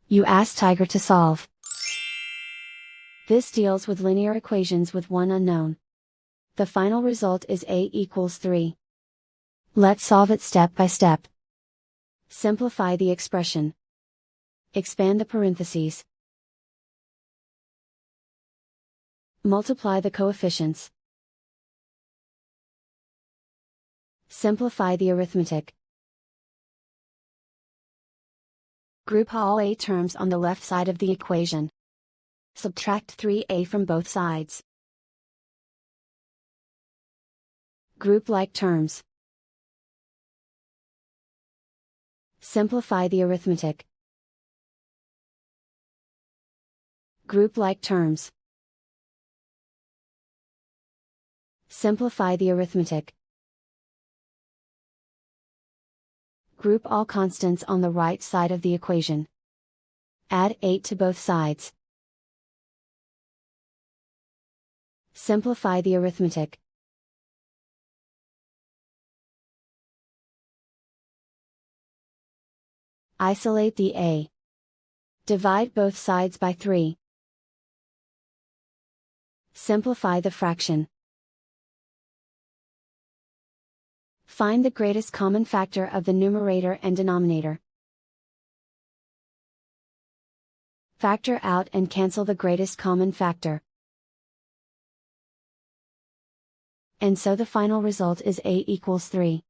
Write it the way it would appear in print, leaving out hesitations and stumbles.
You ask Tiger to solve. This deals with linear equations with one unknown. The final result is a equals 3. Let's solve it step by step. Simplify the expression. Expand the parentheses. Multiply the coefficients. Simplify the arithmetic. Group all a terms on the left side of the equation. Subtract 3a from both sides. Group like terms. Simplify the arithmetic. Group like terms. Simplify the arithmetic. Group all constants on the right side of the equation. Add 8 to both sides. Simplify the arithmetic. Isolate the a. Divide both sides by 3. Simplify the fraction. Find the greatest common factor of the numerator and denominator. Factor out and cancel the greatest common factor. And so the final result is a equals 3.